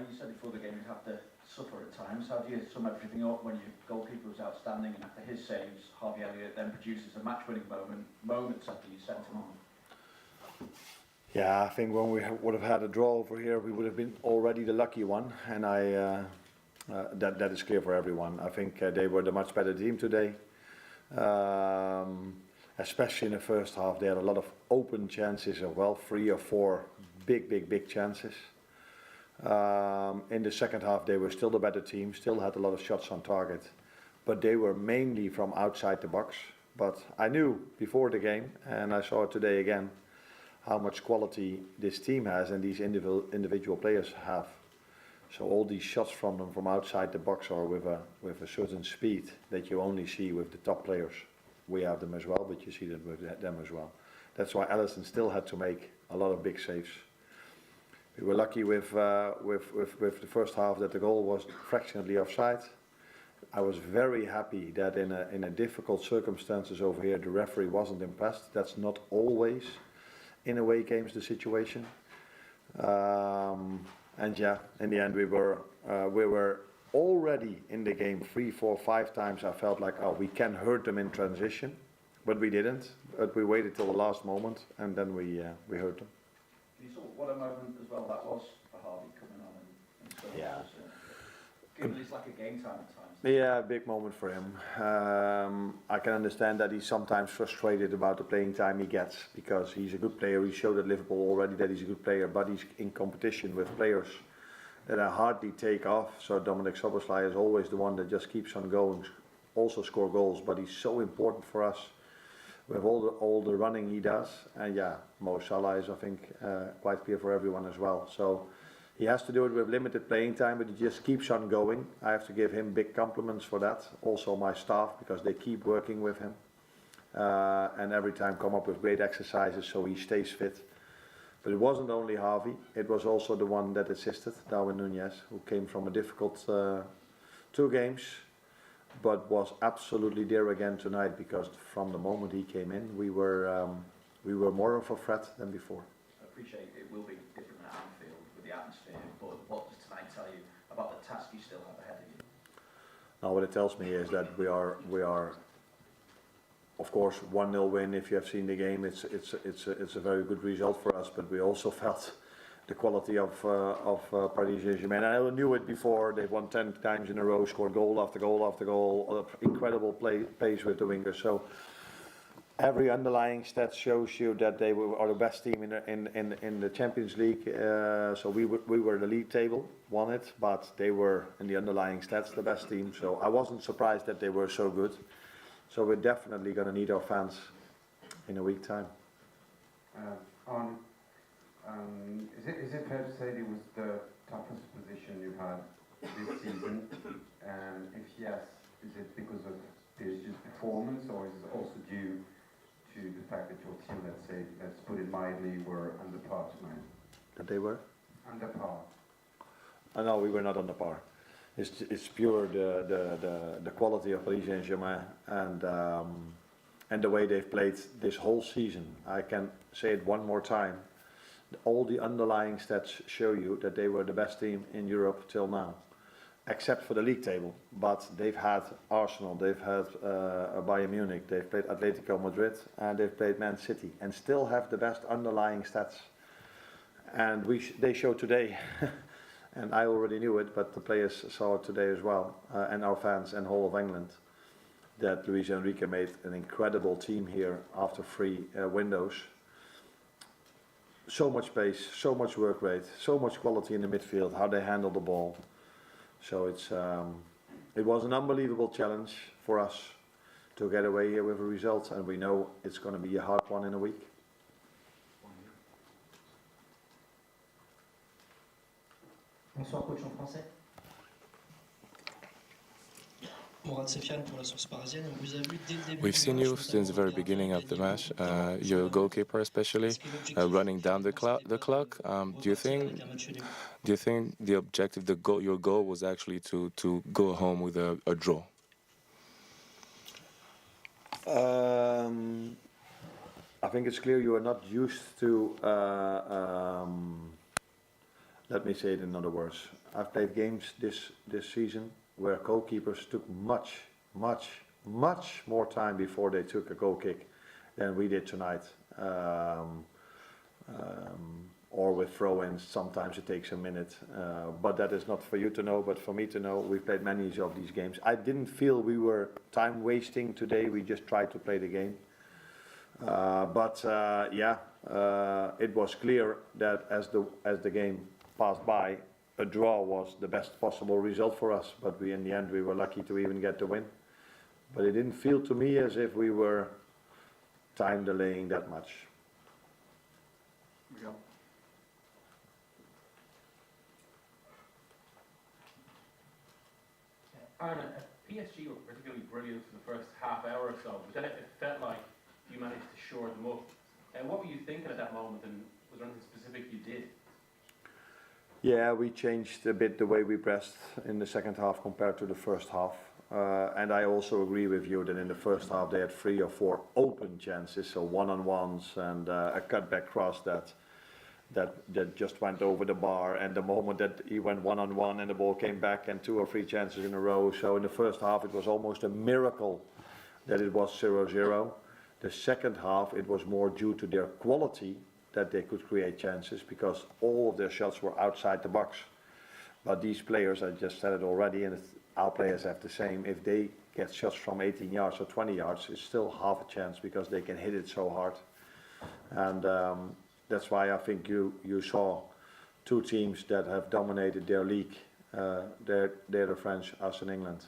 Arne, you said before the game you'd have to suffer at times. How do you sum everything up when your goalkeeper was outstanding and after his saves, Harvey Elliott then produces a match-winning moments after you sent him on? Yeah, I think when we would have had a draw over here, we would have been already the lucky one, and that is clear for everyone. I think they were the much better team today, especially in the first half. They had a lot of open chances, 3 or 4 big chances. In the second half, they were still the better team, still had a lot of shots on target, but they were mainly from outside the box. But I knew before the game, and I saw it today again, how much quality this team has and these individual players have. So all these shots from them from outside the box are with a certain speed that you only see with the top players. We have them as well, but you see that with them as well. That's why Alisson still had to make a lot of big saves. We were lucky with the first half that the goal was fractionally offside. I was very happy that in a difficult circumstances over here, the referee wasn't impressed. That's not always in away games the situation. And yeah, in the end we were already in the game 3, 4, 5 times. I felt like, oh, we can hurt them in transition, but we didn't. But we waited till the last moment, and then we hurt them. You saw what a moment as well that was for Harvey coming on and scoring. Yeah. Given it's like a game time at times. Yeah, big moment for him. I can understand that he's sometimes frustrated about the playing time he gets, because he's a good player. He showed at Liverpool already that he's a good player, but he's in competition with players that are hardly take off. So Dominic Szoboszlai is always the one that just keeps on going, also score goals, but he's so important for us with all the running he does. And yeah, Mo Salah is, I think, quite clear for everyone as well. So he has to do it with limited playing time, but he just keeps on going. I have to give him big compliments for that. Also my staff, because they keep working with him. And every time come up with great exercises so he stays fit. But it wasn't only Harvey, it was also the one that assisted, Darwin Núñez, who came from a difficult 2 games, but was absolutely there again tonight, because from the moment he came in, we were more of a threat than before. I appreciate it will be different at Anfield with the atmosphere, but what does tonight tell you about the task you still have ahead of you? Now what it tells me is that we are of course 1-0 win. If you have seen the game, it's a very good result for us, but we also felt the quality of Paris Saint-Germain. And I knew it before. They've won 10 times in a row, scored goal after goal after goal, incredible pace with the wingers. So every underlying stat shows you that they are the best team in the Champions League. So we were the league table, won it, but they were in the underlying stats the best team. So I wasn't surprised that they were so good. So we're definitely going to need our fans in a week's time. Is it fair to say it was the toughest position you've had this season? If yes, is it because of PSG's performance, or is it also due to the fact that your team, let's put it mildly, were under par tonight? That they were? Under par. No, we were not under par. It's pure the quality of Paris Saint-Germain and the way they've played this whole season. I can say it one more time. All the underlying stats show you that they were the best team in Europe till now, except for the league table. But they've had Arsenal, they've had Bayern Munich, they've played Atletico Madrid, and they've played Man City, and still have the best underlying stats. And they show today. And I already knew it, but the players saw it today as well, and our fans and whole of England, that Luis Enrique made an incredible team here after 3 windows. So much pace, so much work rate, so much quality in the midfield, how they handle the ball. So it was an unbelievable challenge for us to get away here with a result, and we know it's going to be a hard one in a week. Bonsoir coach en français. We've seen you since the very beginning of the match, your goalkeeper especially, running down the clock. Do you think the objective, your goal was actually to go home with a draw? I think it's clear you are not used to, let me say it in other words, I've played games this season where goalkeepers took much more time before they took a goal kick than we did tonight. Or with throw-ins, sometimes it takes a minute, but that is not for you to know, but for me to know. We've played many of these games. I didn't feel we were time wasting today. We just tried to play the game. It was clear that as the game passed by, a draw was the best possible result for us. But in the end, we were lucky to even get the win. But it didn't feel to me as if we were time delaying that much. Here we go. Arne, PSG were particularly brilliant for the first half hour or so, but then it felt like you managed to shore them up. What were you thinking at that moment, and was there anything specific you did? Yeah, we changed a bit the way we pressed in the second half compared to the first half. And I also agree with you that in the first half they had 3 or 4 open chances, so one-on-ones and a cutback cross that just went over the bar, and the moment that he went one-on-one and the ball came back, and 2 or 3 chances in a row. So in the first half it was almost a miracle that it was 0-0. The second half it was more due to their quality that they could create chances, because all of their shots were outside the box. But these players, I just said it already, and our players have the same, if they get shots from 18 yards or 20 yards, it's still half a chance because they can hit it so hard. And that's why I think you saw 2 teams that have dominated their league. They're the French, us in England,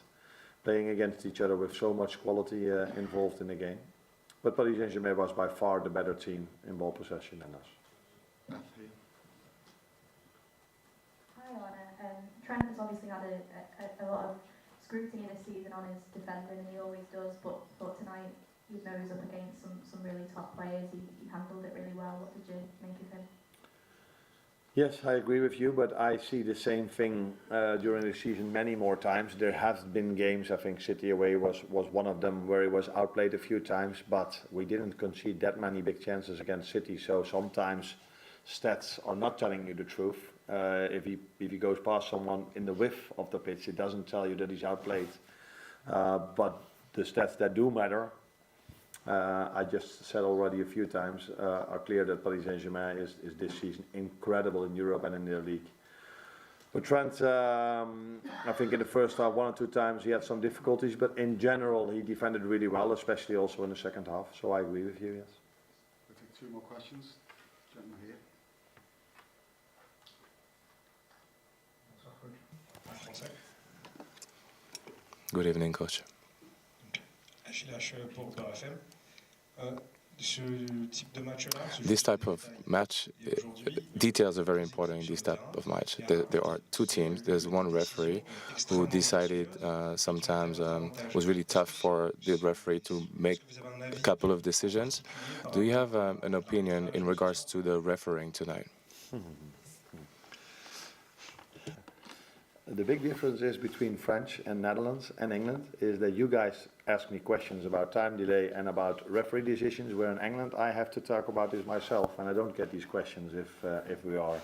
playing against each other with so much quality involved in the game. But Paris Saint-Germain was by far the better team in ball possession than us. Hi Arne, Trent has obviously had a lot of scrutiny this season on his defending, and he always does, but tonight, even though he was up against some really top players, he handled it really well. What did you make of him? Yes, I agree with you, but I see the same thing during the season many more times. There have been games, I think City away was one of them, where he was outplayed a few times, but we didn't concede that many big chances against City. So sometimes stats are not telling you the truth. If he goes past someone in the width of the pitch, it doesn't tell you that he's outplayed. But the stats that do matter, I just said already a few times, are clear that Paris Saint-Germain is this season incredible in Europe and in their league. But Trent, I think in the first half 1 or 2 times he had some difficulties, but in general he defended really well, especially also in the second half. So I agree with you, yes. We'll take 2 more questions. Gentleman here. Good evening, coach. This type of match, details are very important in this type of match. There are 2 teams. There's one referee who decided sometimes was really tough for the referee to make a couple of decisions. Do you have an opinion in regards to the refereeing tonight? The big difference is between French and Netherlands and England is that you guys ask me questions about time delay and about referee decisions, where in England I have to talk about this myself, and I don't get these questions if we are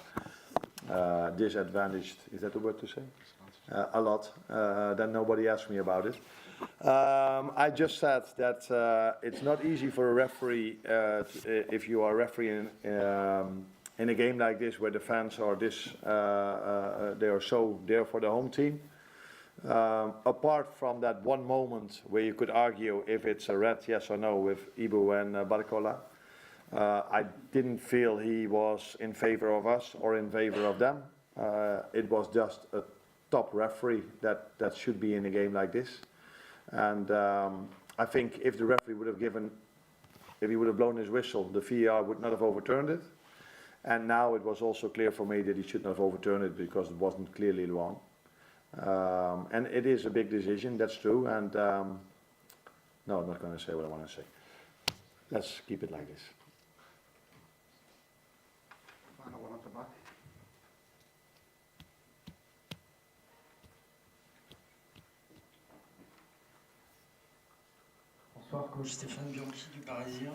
disadvantaged, is that the word to say? A lot, then nobody asks me about it. I just said that it's not easy for a referee if you are refereeing in a game like this, where the fans are they are so there for the home team. Apart from that one moment where you could argue if it's a red, yes or no, with Ibu and Barcola, I didn't feel he was in favor of us or in favor of them. It was just a top referee that should be in a game like this. And I think if the referee would have if he would have blown his whistle, the VAR would not have overturned it. And now it was also clear for me that he should not have overturned it because it wasn't clearly wrong. And it is a big decision, that's true. And no, I'm not going to say what I want to say. Let's keep it like this. Final one at the back. Bonsoir, coach Stéphane Bianchi du Parisien.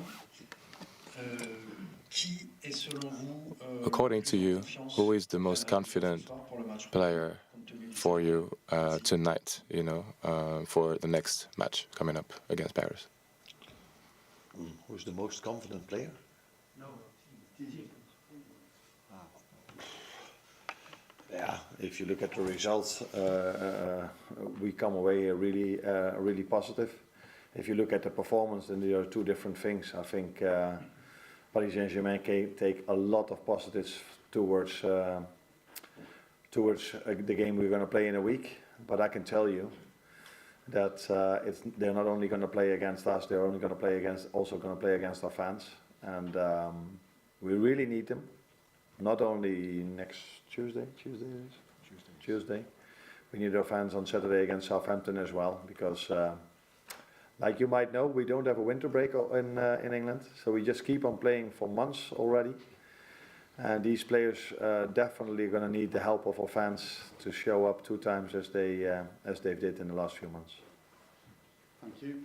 According to you, who is the most confident player for you tonight, for the next match coming up against Paris? Who's the most confident player? No, team. Yeah, if you look at the results, we come away really positive. If you look at the performance, then there are two different things. I think Paris Saint-Germain take a lot of positives towards the game we're going to play in a week. But I can tell you that they're not only going to play against us, they're only going to play against our fans, and we really need them. Not only next Tuesday. We need our fans on Saturday against Southampton as well, because like you might know, we don't have a winter break in England, so we just keep on playing for months already. And these players definitely going to need the help of our fans to show up 2 times as they did in the last few months. Thank you.